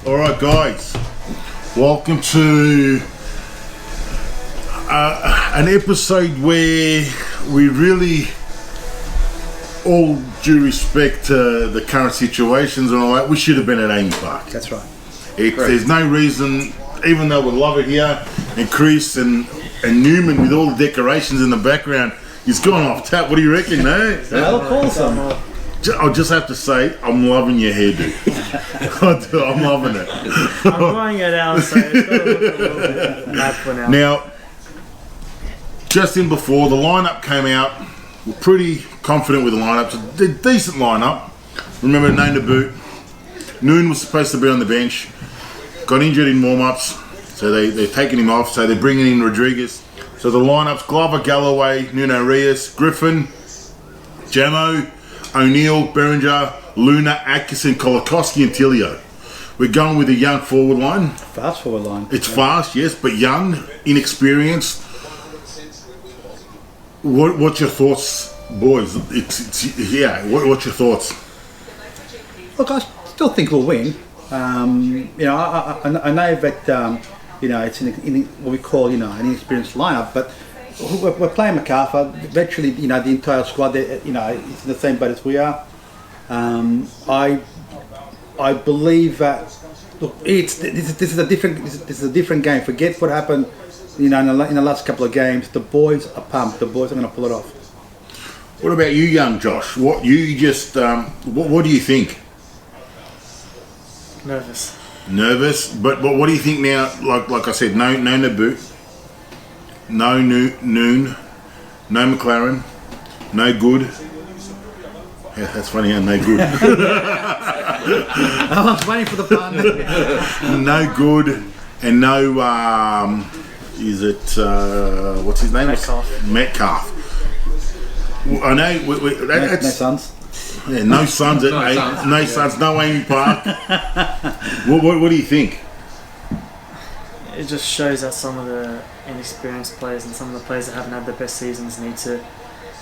Alright guys, welcome to an episode where we really, all due respect to the current situations and all that, we should have been at Amy Park. That's right. There's no reason, even though we love it here, and Chris and Newman with all the decorations in the background, he's gone off tap. What do you reckon, no? That'll call some. I'll just have to say, I'm loving your hairdo. I'm loving it. I'm growing it out, so it's got to look a little bit mad for now. Now, just in before, the lineup came out. We're pretty confident with the lineup. It's a decent lineup. Remember, name the boot. Noon was supposed to be on the bench. Got injured in warm-ups, so they're taking him off. So they're bringing in Rodriguez. So the lineups: Glover, Galloway, Nuno Reyes, Griffin, Jamo, O'Neill, Berenger, Luna, Atkinson, Kolakowski and Tilio. We're going with a young forward line. Fast forward line. It's fast, yes, but young, inexperienced. What's your thoughts, boys? What's your thoughts? Look, I still think we'll win. I know that it's what we call an inexperienced lineup, but we're playing Macarthur. Virtually, the entire squad, it's in the same boat as we are. I believe that this is a different game. Forget what happened, in the last couple of games. The boys are pumped. The boys are going to pull it off. What about you, young Josh? What do you think? Nervous, but what do you think now? Like I said, no Naboo, no Noon, no McLaren, no Good. Yeah, that's funny, huh? No Good. I was waiting for the pun. No Good, and no, what's his name? Metcalf. I know, No sons. Yeah, no sons at no sons, no Amy Park. What do you think? It just shows that some of the inexperienced players and some of the players that haven't had their best seasons need to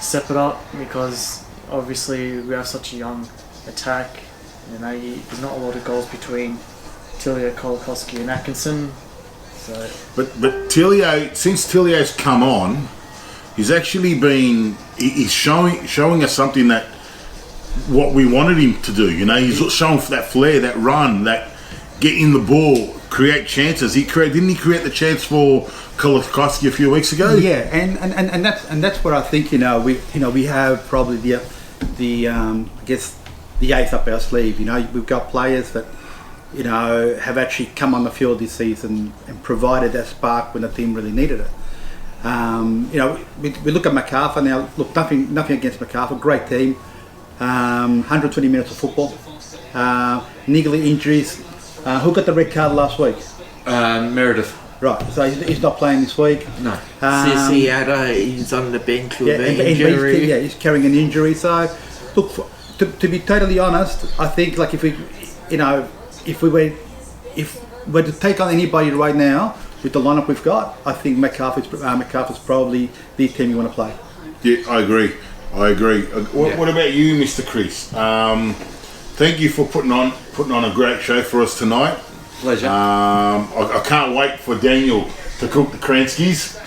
step it up, because obviously we have such a young attack. There's not a lot of goals between Tilio, Kolakowski and Atkinson. So. But Tilio, since Tilio's come on, he's actually he's showing us something that what we wanted him to do. He's showing that flair, that run, that get in the ball, create chances. Didn't he create the chance for Kolakowski a few weeks ago? Yeah, and that's what I think. We have probably the ace up our sleeve. We've got players that have actually come on the field this season and provided that spark when the team really needed it. We look at Macarthur now. Look, nothing against Macarthur, great team. 120 minutes of football. Niggly injuries. Who got the red card last week? Meredith. Right, so he's not playing this week. No. He's on the bench with an injury. He's carrying an injury. So, look, to be totally honest, I think if we were to take on anybody right now with the lineup we've got, I think Macarthur's probably the team you want to play. Yeah, I agree. What about you, Mr. Chris? Thank you for putting on a great show for us tonight. Pleasure. I can't wait for Daniel to cook the Kranskis.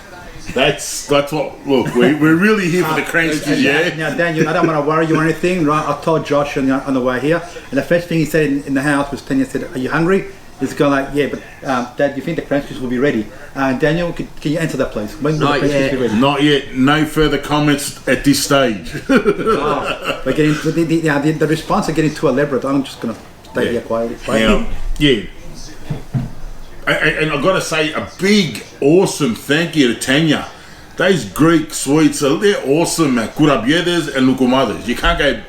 That's what. Look, we're really here for the Kranskis, yeah. Now, Daniel, I don't want to worry you or anything, right? I told Josh on the way here, and the first thing he said in the house was, Tanya said, "Are you hungry?" He's going like, "Yeah, but Dad, do you think the Kranskis will be ready?" Daniel, can you answer that, please? When will the Kranskis be ready? Not yet. No further comments at this stage. We're getting the response are getting too elaborate. I'm just going to stay here quietly. And I've got to say a big, awesome thank you to Tanya. Those Greek sweets, they're awesome, man. Kurabiedes and lukumadas. You can't go.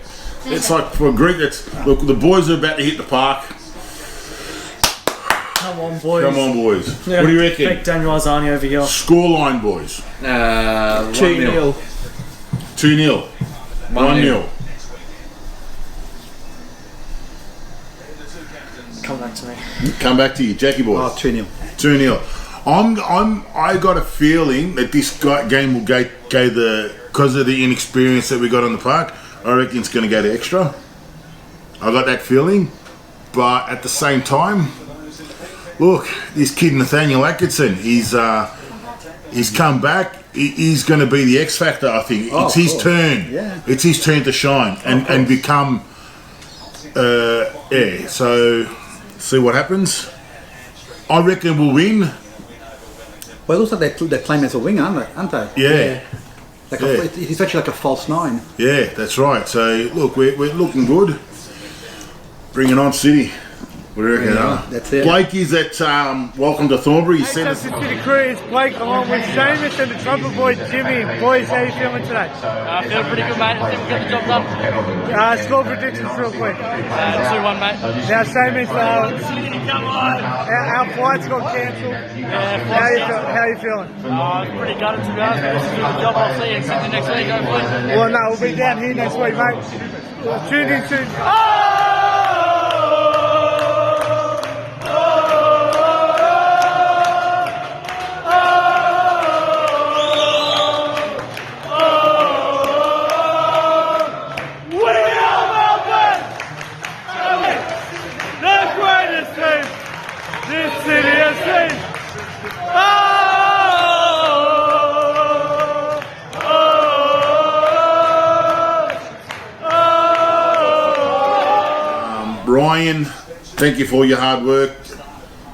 It's like for a Greek. Look, the boys are about to hit the park. Come on, boys. Yeah. What do you reckon? Fake Daniel Arzani over here. Scoreline, boys. 2-0. 2-0. 1-0. Come back to you, Jackie boys. 2-0. 2-0. I got a feeling that this game will go because of the inexperience that we got on the park. I reckon it's going to go to extra. I got that feeling, but at the same time, look, this kid Nathaniel Atkinson, he's come back. He's going to be the X factor. I think it's his turn. Yeah. It's his turn to shine and become. So see what happens. I reckon we'll win. Well, it looks like they're claiming as a winger, aren't they? Yeah. He's actually like a false 9. Yeah, that's right. So look, we're looking good. Bring it on, City. What do you reckon? That's it. Blake is at Welcome to Thornbury. He sent us. Manchester City crew, it's Blake along with Seamus and the trumpet boy Jimmy. Boys, how you feeling today? Feeling pretty good, mate. I think we got the job done. Score predictions real quick. 2-1, mate. Now, Seamus, our flights got cancelled. How you feeling? Pretty gutted, to be honest. This is the job. I'll see you in Sydney next week, hopefully. Well, no, we'll be down here next week, mate. Tune in soon. This city has seen. Brian, thank you for your hard work.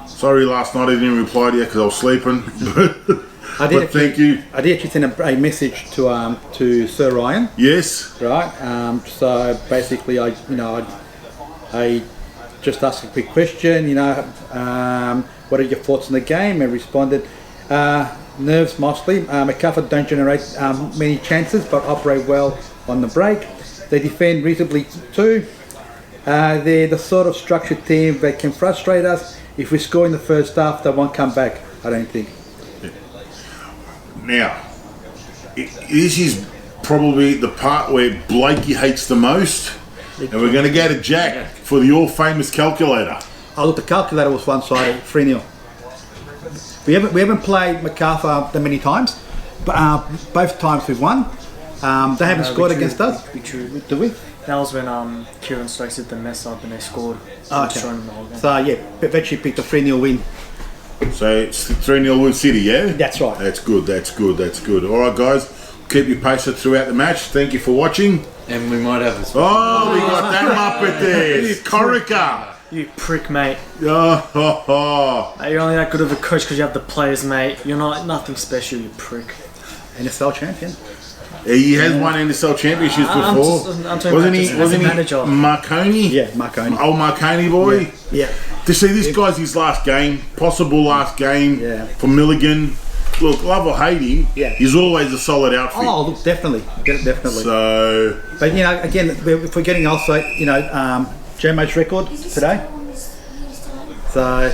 Sorry last night I didn't reply to you because I was sleeping. But thank you. I did actually send a message to Sir Ryan. Yes. Right. So basically, I just asked a quick question. What are your thoughts on the game? And responded, nerves mostly. Macarthur don't generate many chances, but operate well on the break. They defend reasonably too. They're the sort of structured team that can frustrate us. If we score in the first half, they won't come back, I don't think. Now, this is probably the part where Blakey hates the most, and we're going to go to Jack for the all-famous calculator. Oh, look, the calculator was one-sided, 3-0. We haven't played Macarthur that many times, but both times we've won. They haven't scored against us. Do we? That was when Kieran Stokes did the mess up and they scored. Okay. Showing them the whole game. So yeah, eventually picked a 3-0 win. So it's 3-0 win City, yeah? That's right. That's good. All right, guys, keep you posted throughout the match. Thank you for watching. And we might have a Oh, we got that Muppet there. Corica. You prick, mate. Oh. You're only that good of a coach because you have the players, mate. You're nothing special, you prick. NSL champion. He has won NSL championships before. I'm talking about just as a manager. Marconi? Yeah, Marconi. Old Marconi boy? Yeah. To see this guy's his last game, possible last game for Milligan. Look, love or hate him, he's always a solid outfit. Oh, look, definitely. So, but again, if we're getting also, JMH record today. So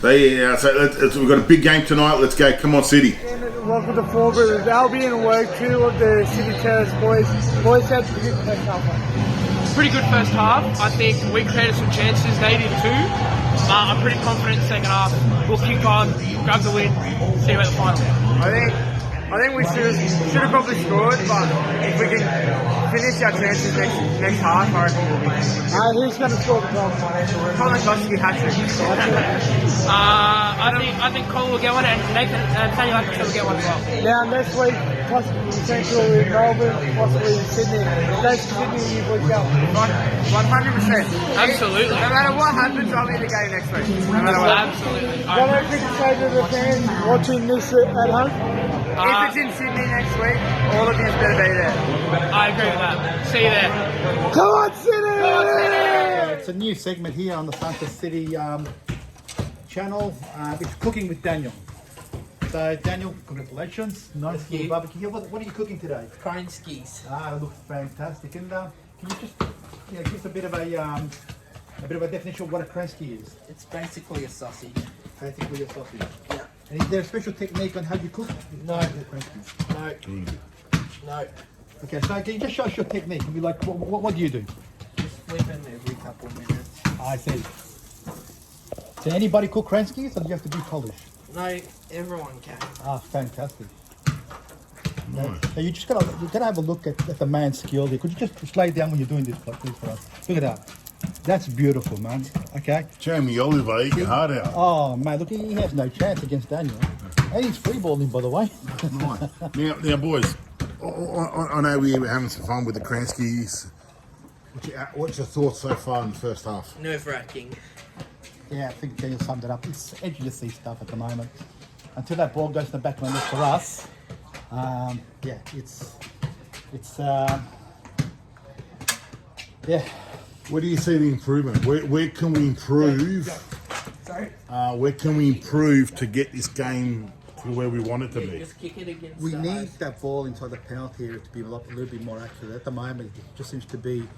we've got a big game tonight. Let's go. Come on, City. Welcome to Thornbury with Albion and Work 2 of the City Terrace boys. Boys had to get the first half. Pretty good first half. I think we created some chances. They did too. I'm pretty confident second half. We'll kick on, grab the win, see you at the final. I think we should have probably scored, but if we can finish our chances next half, I reckon we'll be. Who's going to score the goal? Colin Goski hat-trick. I think Cole will get one and Nathan Tanya Atkinson will get one as well. Now next week, possibly potentially in Melbourne, possibly in Sydney. Those Sydney you would go. 100%. Absolutely. No matter what happens, I'll be in the game next week. No matter what. Absolutely. What I think to say to the fans watching this at home? If it's in Sydney next week, all of you better be there. I agree with that. See you there. Come on, City! it's a new segment here on the Santa City channel. It's cooking with Daniel. So Daniel, congratulations. Nice little barbecue. What are you cooking today? Kronskis. It looks fantastic. And can you just give us a bit of a definition of what a Kransky is? It's basically a sausage. Basically a sausage. Yeah. And is there a special technique on how you cook? No. No. Okay, so can you just show us your technique? And be like, what do you do? Just flip in every couple of minutes. I see. Can anybody cook Kranskis, or do you have to be polished? No, everyone can. Fantastic. Nice. So you gotta have a look at the man's skill there. Could you just lay down when you're doing this, please, for us? Look at that. That's beautiful, man. Okay. Jamie Oliver, eat your heart out. Oh, mate, look, he has no chance against Daniel. And he's freeballing, by the way. Right. Now, boys, I know we were having some fun with the Kranskis. What's your thoughts so far in the first half? Nerve-wracking. Yeah, I think Daniel summed it up. It's edgy to see stuff at the moment. Until that ball goes in the back of the net for us, yeah, yeah. Where do you see the improvement? Where can we improve? Sorry? Where can we improve to get this game to where we want it to be? Just kick it against We the need eyes. that ball inside the penalty area to be a little bit more accurate. At the moment, it just seems to be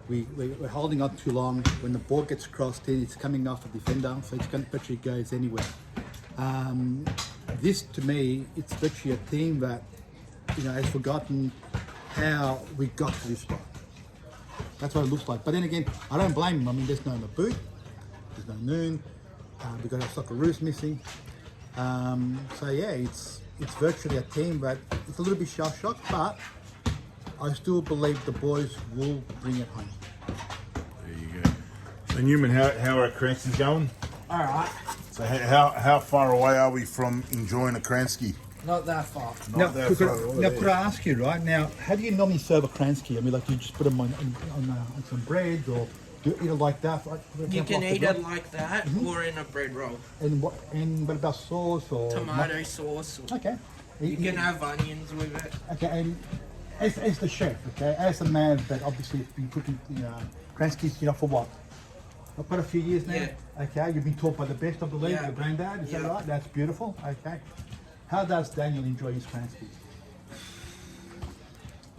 we're holding on too long. When the ball gets crossed in, it's coming off the defender, so it's going to literally goes anywhere. This, to me, it's literally a team that has forgotten how we got to this spot. That's what it looks like. But then again, I don't blame him. I mean, there's no Maboot, there's no Noon, we've got our Socceroos missing. So yeah, it's virtually a team that it's a little bit shell-shocked, but I still believe the boys will bring it home. There you go. So Newman, how are Kranskis going? All right. So how far away are we from enjoying a Kransky? Not that far. Now, could I ask you, right now, how do you normally serve a Kransky? I mean, like, do you just put them on some bread, or do you eat it like that? You can eat it like that or in a bread roll. And what about sauce or Tomato sauce. Okay. You can have onions with it. Okay, and as the chef, okay, as a man that obviously has been cooking Kranskys, for what? Quite a few years now. Yeah. Okay, you've been taught by the best of the league, Yeah. your granddad. Is that Yeah. right? That's beautiful. Okay. How does Daniel enjoy his Kranskys?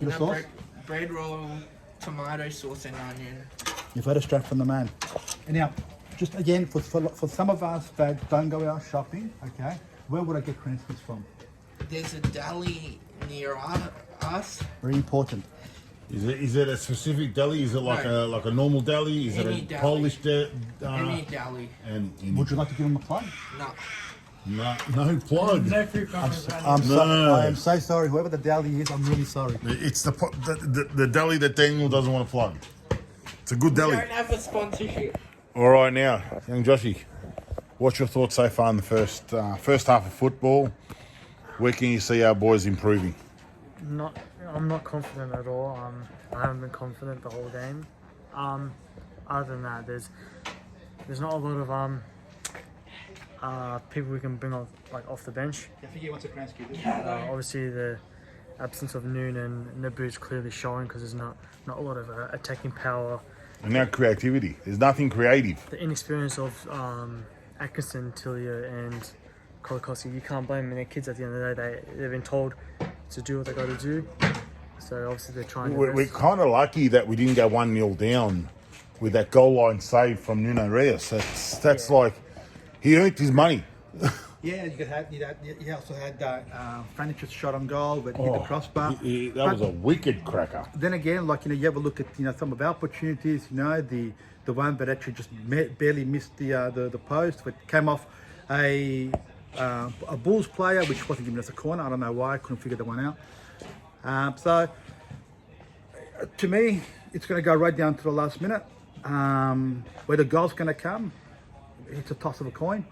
In Your a sauce? bread roll, tomato sauce and onion. You've heard it straight from the man. And now, just again, for some of us that don't go out shopping, okay, where would I get Kranskys from? There's a deli near us. Very important. Is it a specific deli? Is it like a normal deli? Is Any it a deli. Polish deli? Any deli. Would you like to give him a plug? No. No plug. No food companies. I am so sorry. Whoever the deli is, I'm really sorry. It's the deli that Daniel doesn't want to plug. It's a good We deli. don't have a sponsorship. All right, now, young Joshy, what's your thoughts so far in the first half of football? Where can you see our boys improving? I'm not confident at all. I haven't been confident the whole game. Other than that, there's not a lot of people we can bring off the bench. I think he wants a Kransky. Obviously, the absence of Noon and Naboo is clearly showing because there's not a lot of attacking power. And now creativity. There's nothing creative. The inexperience of Atkinson, Tillia, and Kolakowski, you can't blame them. They're kids at the end of the day. They've been told to do what they got to do. So obviously they're trying. We're kind of lucky that we didn't go 1-0 down with that goal line save from Nuno Reyes. That's like he earned his money. Yeah, you also had Franici's shot on goal, but hit the crossbar. That was a wicked cracker. Then again, you have a look at some of our opportunities. The one that actually just barely missed the post, but came off a Bulls player, which wasn't giving us a corner. I don't know why. I couldn't figure that one out. So to me, it's going to go right down to the last minute. Where the goal's going to come, it's a toss of a coin.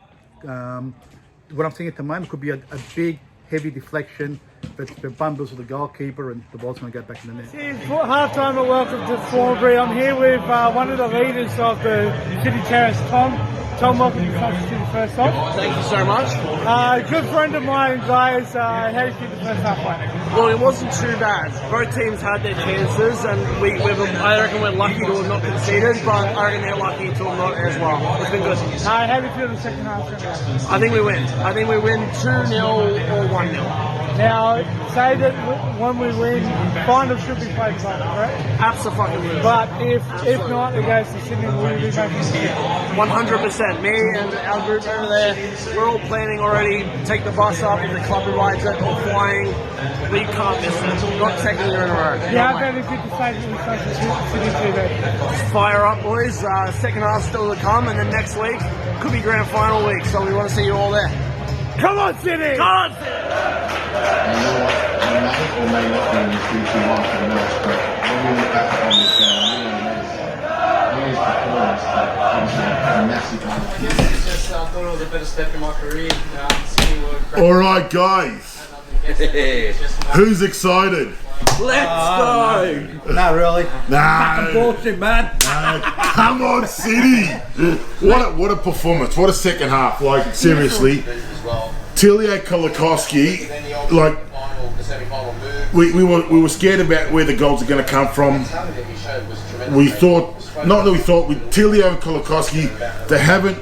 What I'm seeing at the moment could be a big, heavy deflection, but the bundles of the goalkeeper, and the ball's going to go back in the net. For half-time at Welcome to Thornbury. I'm here with one of the leaders of the City Terrace, Tom. Tom, welcome to Country City first off. Thank you so much. Good friend of mine, guys. How do you think the first half went? Well, it wasn't too bad. Both teams had their chances, and I reckon we're lucky to have not conceded, but I reckon they're lucky to have not as well. It's been good. How do you feel the second half? I think we win. I think we win 2-0 or 1-0. Now, say that when we win, final should be played by, correct? Absolutely. But if not, it goes to Sydney. Will you be making it? 100%. Me and our group over there, we're all planning already. Take the bus up if the club provides it, or flying. But you can't miss it. Not second year in a row. Yeah, how better good to say that we Country City TV? Fire up, boys. Second half still to come, and then next week could be grand final week. So we want to see you all there. Come on, City! Come on, City! You know what? I may or may not be in the future after the match, but when we look back on this game, we made a mess. thought it was a better step in my career. All right, guys. Who's excited? Let's go! Not really. Nah. Bullshit, man. Come on, City. What a performance. What a second half. Like, seriously. Tilio Kolakowski, like, we were scared about where the goals are going to come from. We thought, not that we thought, with Tilio and Kolakowski, they haven't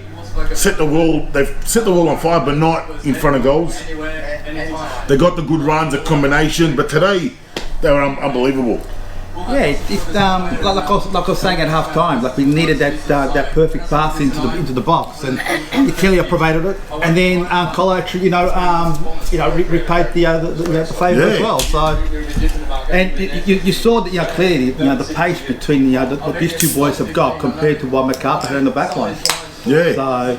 set the wall, they've set the wall on fire, but not in front of goals. They got the good runs, a combination, but today, they were unbelievable. Yeah, like I was saying at half time, like we needed that perfect pass into the box, and Tilio provided it, and then Colo actually, repaid the favour as well. So, and you saw that, clearly, the pace between what these two boys have got compared to what Macarthur had in the back line. Yeah. So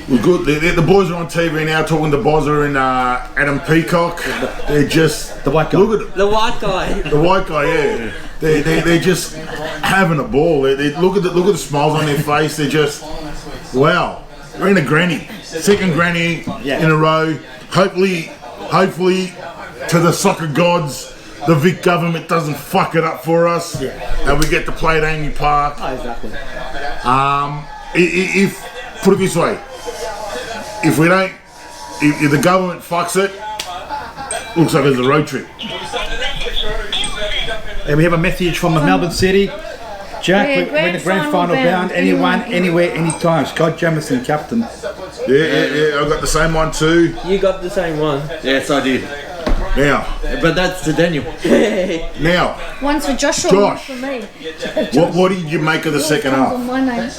we're good. The boys are on TV now talking to Bozza and Adam Peacock. They're just the white guy. Look at them. The white guy. The white guy, yeah. They're just having a ball. They look at the smiles on their face. They're just, wow. We're in a granny, second granny in a row. Hopefully, to the soccer gods, the Vic government doesn't fuck it up for us, and we get to play at Amy Park. Oh, exactly. If put it this way, if the government fucks it, looks like it's a road trip. And we have a message from the Melbourne City. Jack, we're the grand final bound. Anyone, anywhere, anytime. Scott Jamieson, captain. Yeah. I got the same one too. You got the same one. Yes, I did. Now, but that's to Daniel. Now, one's for Joshua, one's for me. What did you make of the second half? On my name.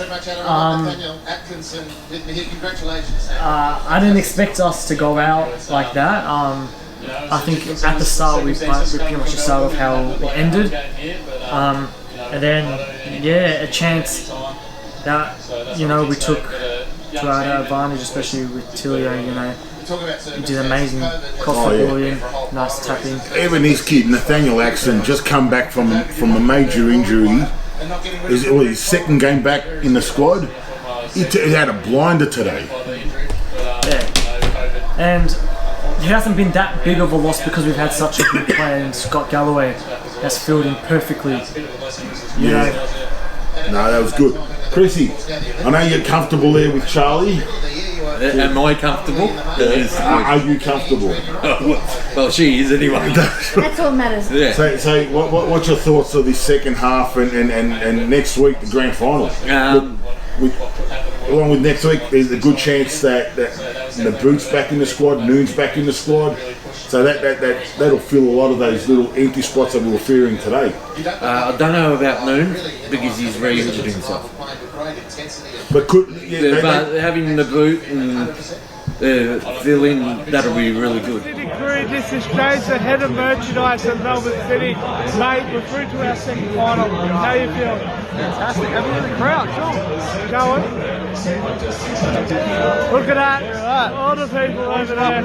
I didn't expect us to go out like that. I think at the start we pretty much started off how it ended, and then a chance that we took to our advantage, especially with Tilio. He did amazing, crossed the ball in, nice tapping. Even his kid Nathaniel Axon just come back from a major injury. His second game back in the squad. He had a blinder today. Yeah, and he hasn't been that big of a loss because we've had such a good player in Scott Galloway that's filled in perfectly. You know. No, that was good. Chrissy, I know you're comfortable there with Charlie. Am I comfortable? Are you comfortable? Well, she is anyway. That's all matters. Yeah. So what's your thoughts of this second half and next week the grand final? Along with next week, there's a good chance that Boot's back in the squad, Noon's back in the squad. So that'll fill a lot of those little empty spots that we were fearing today. I don't know about Noon because he's re-injured himself. But having the Boot and fill in, that'll be really good. This is James, the head of merchandise at Melbourne City. Mate, we're through to our second final. How you feeling? Fantastic. Have a look at the crowd, sure. Going. Look at that. All the people over there.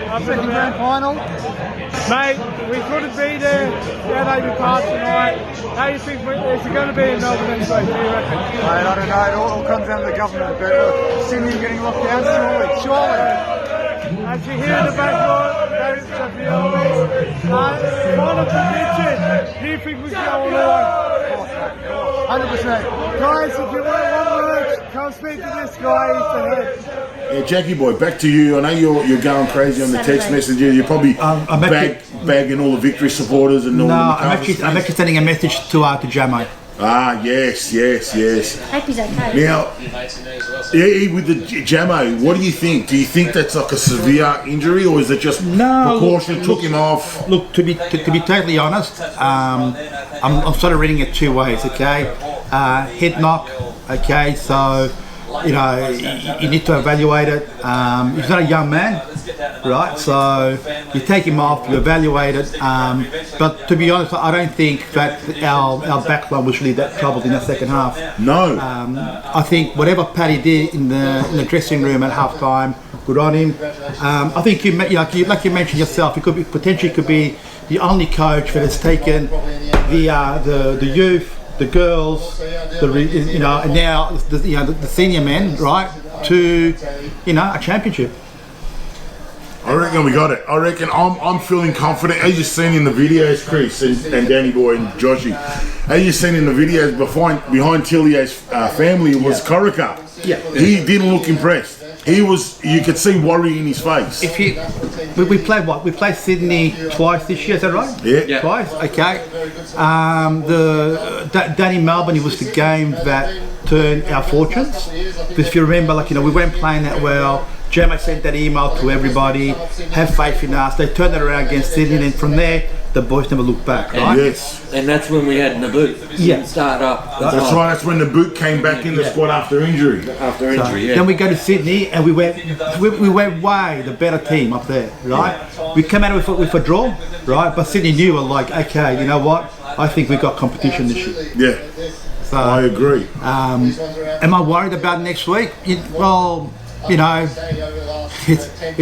Up in the grand final. Mate, we couldn't be there down Amy Park tonight. How do you think is it going to be in Melbourne next week? What do you reckon? Mate, I don't know. It all comes down to the government. But Sydney getting locked down surely. As you hear in the background, that is the field. Final prediction. Do you think we can go all the way? 100%. Guys, if you want one word, come speak to this guy. He's the head. Yeah, Jackie boy, back to you. I know you're going crazy on the text messages. You're probably bagging all the Victory supporters and all. No, I'm actually sending a message to Jamo. Yes. Hope he's okay. Now, with the Jamo, what do you think? Do you think that's like a severe injury, or is it just precaution took him off? Look, to be totally honest, I'm sort of reading it two ways. Okay, head knock. Okay, so you need to evaluate it. He's not a young man, right? So you take him off, you evaluate it. But to be honest, I don't think that our backline was really that troubled in the second half. No. I think whatever Paddy did in the dressing room at half time, good on him. I think like you mentioned yourself, he potentially could be the only coach that has taken the youth, the girls, and now the senior men, right, to a championship. I reckon we got it. I reckon I'm feeling confident. As you've seen in the videos, Chris and Danny Boy and Joshy, as you've seen in the videos behind Tillier's family was Corica. Yeah. He didn't look impressed. You could see worry in his face. We played what? We played Sydney twice this year, is that right? Yeah. Twice, okay. Down in Melbourne, it was the game that turned our fortunes. Because if you remember, we weren't playing that well. Gemma sent that email to everybody, have faith in us. They turned it around against Sydney, and from there, the boys never looked back, right? Yes. And that's when we had Naboo start up. That's right, that's when the boot came back in the squad after injury. Then we go to Sydney, and we went way the better team up there, right? We came out with a draw, right? But Sydney knew, okay, you know what? I think we've got competition this year. Yeah, so, I agree. Am I worried about next week? It's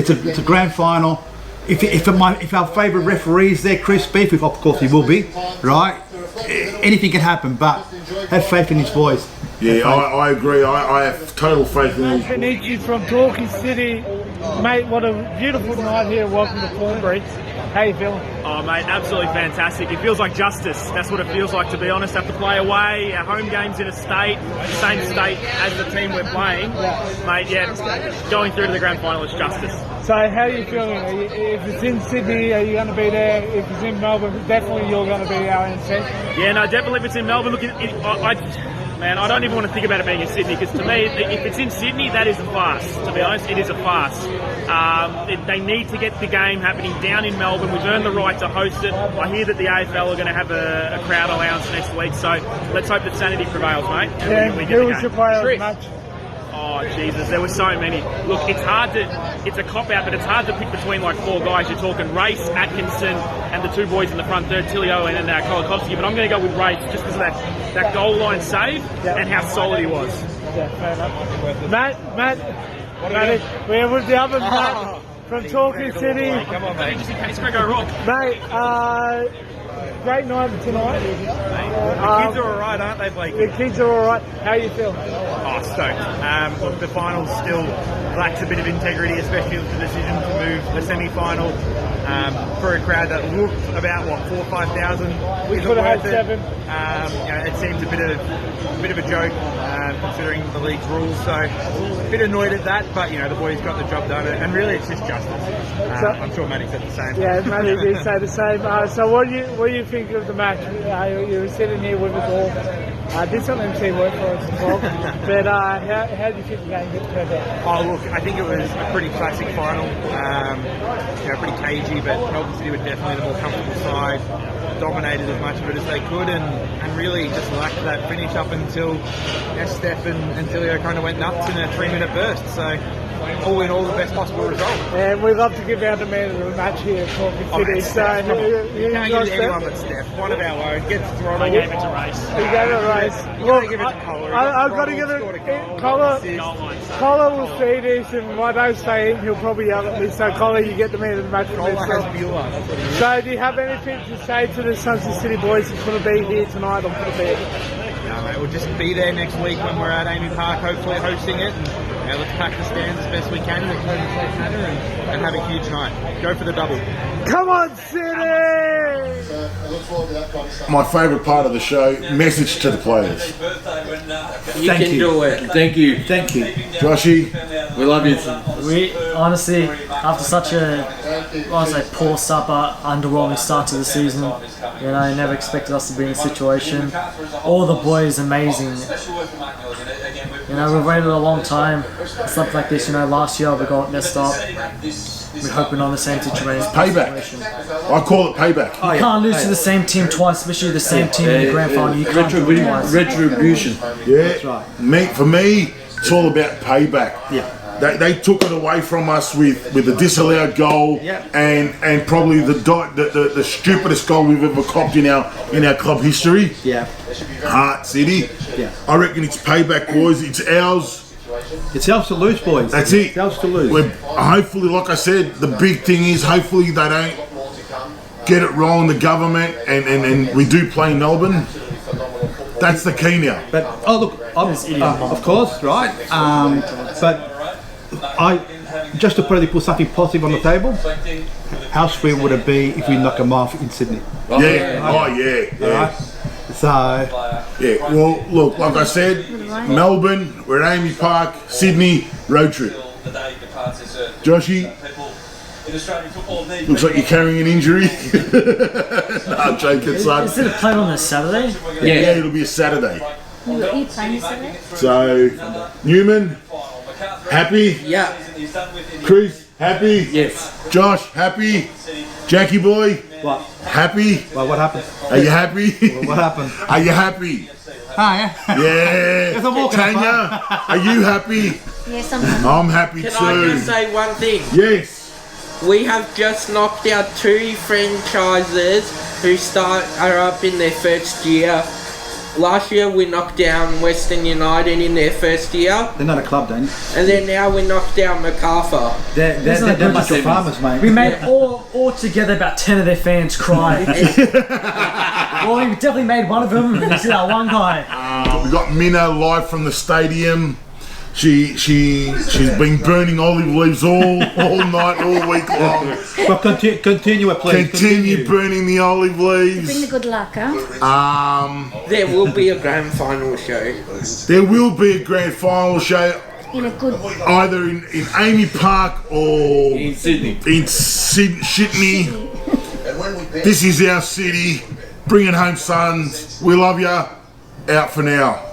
a grand final. If our favourite referee is there, Chris Beef, of course he will be, right? Anything can happen, but have faith in his boys. Yeah, I agree. I have total faith in him. Penichi from Torquay City. Mate, what a beautiful night here. Welcome to Thornbury. How you feeling? Oh, mate, absolutely fantastic. It feels like justice. That's what it feels like, to be honest. Have to play away. Our home game's in a state, the same state as the team we're playing. Mate, going through to the grand final is justice. So how are you feeling? If it's in Sydney, are you going to be there? If it's in Melbourne, definitely you're going to be our MC. Yeah, no, definitely if it's in Melbourne. Look, I don't even want to think about it being in Sydney, because to me, if it's in Sydney, that is a farce. To be honest, it is a farce. They need to get the game happening down in Melbourne. We've earned the right to host it. I hear that the AFL are going to have a crowd allowance next week, so let's hope that sanity prevails, mate. And we get who was your player of the match? Oh, Jesus, there were so many. Look, it's a cop-out, but it's hard to pick between four guys. You're talking Race, Atkinson, and the two boys in the front third, Tilio and Kolakowski, but I'm going to go with Race just because of that goal line save and how solid he was. Yeah, fair enough. Matt, we're with the other Matt from Torquay City. Come on, mate. Just in case we go wrong. Mate, great night tonight. The kids are alright, aren't they, Blake? The kids are alright. How you feel? Oh, stoked. Look, the final still lacks a bit of integrity, especially with the decision to move the semi-final for a crowd that looked about 4,000 or 5,000. We could have had 7. It seems a bit of a joke considering the league's rules. So a bit annoyed at that, but the boys got the job done, and really it's just justice. I'm sure Matty said the same. Yeah, Matty did say the same. So what do you think of the match? You were sitting here with us all. Did some MC work for us as well. But how do you think the game turned out? Oh, look, I think it was a pretty classic final. Pretty cagey, but Melbourne City were definitely the more comfortable side. Dominated as much of it as they could, and really just lacked that finish up until Steph and Tilio kind of went nuts in a 3-minute burst. So all in all, the best possible result. And we'd love to give out the man of the match here at Torquay City. You can't give it to anyone but Steph. One of our own gets throttled. I gave it to Race. You gave it to Race. Well, give it to Collar. I've got to give it. Collar will see this, and if I don't say it, he'll probably yell at me. So Collar, you get the man of the match. So do you have anything to say to the Sons of City boys who's going to be here tonight or going to be here? No, mate, we'll just be there next week when we're at Amy Park, hopefully hosting it. And let's pack the stands as best we can in a safe manner and have a huge night. Go for the double. Come on, City! My favourite part of the show, message to the players. Thank you. Do it. Thank you. Thank you. Joshy, we love you. We honestly, after such a poor supper, underwhelming start to the season, never expected us to be in a situation. All the boys amazing. We've waited a long time for something like this. Last year we got messed up. We're hoping on the same situation. Payback. I call it payback. You can't lose to the same team twice, especially the same team in the grand final. You can't do it twice. Retribution. Yeah. That's right. For me, it's all about payback. Yeah. They took it away from us with a disallowed goal, and probably the stupidest goal we've ever copped in our club history. Yeah. Heart City. Yeah. I reckon it's payback, boys. It's ours. It's ours to lose, boys. That's it. It's ours to lose. Hopefully, like I said, the big thing is hopefully they don't get it wrong, the government, and we do play Melbourne. That's the key now. But of course, right? But just to probably put something positive on the table, how sweet would it be if we knock them off in Sydney? Yeah. So yeah. Well, look, like I said, Melbourne, we're at Amy Park, Sydney road trip. Joshy, looks like you're carrying an injury. Nah, joking, son. Is it played on a Saturday? Yeah, it'll be a Saturday. You playing Saturday? So, Newman, happy? Yeah. Chris, happy? Yes. Josh, happy? Jackie boy, what? happy? Well, what happened? Are you happy? What happened? Are you happy? Yeah. Yeah. I'm walking Tanya, are you happy? Yeah, sometimes. I'm happy Can too. I just say one thing? Yes. We have just knocked out 2 franchises who are up in their first year. Last year we knocked down Western United in their first year. They're not a club, then. And then now we knocked down Macarthur. They're bunch of farmers, mate. We made all together about 10 of their fans cry. Well, we definitely made one of them. This is our one guy. We got Minna live from the stadium. She's been burning olive leaves all night, all week long. Well, continue, please. Continue burning the olive leaves. Bring the good luck, huh? There will be a grand final show. There will be a grand final show In a good. either in Amy Park or In Sydney. in Sydney. This is our city. Bring it home, sons. We love ya. Out for now.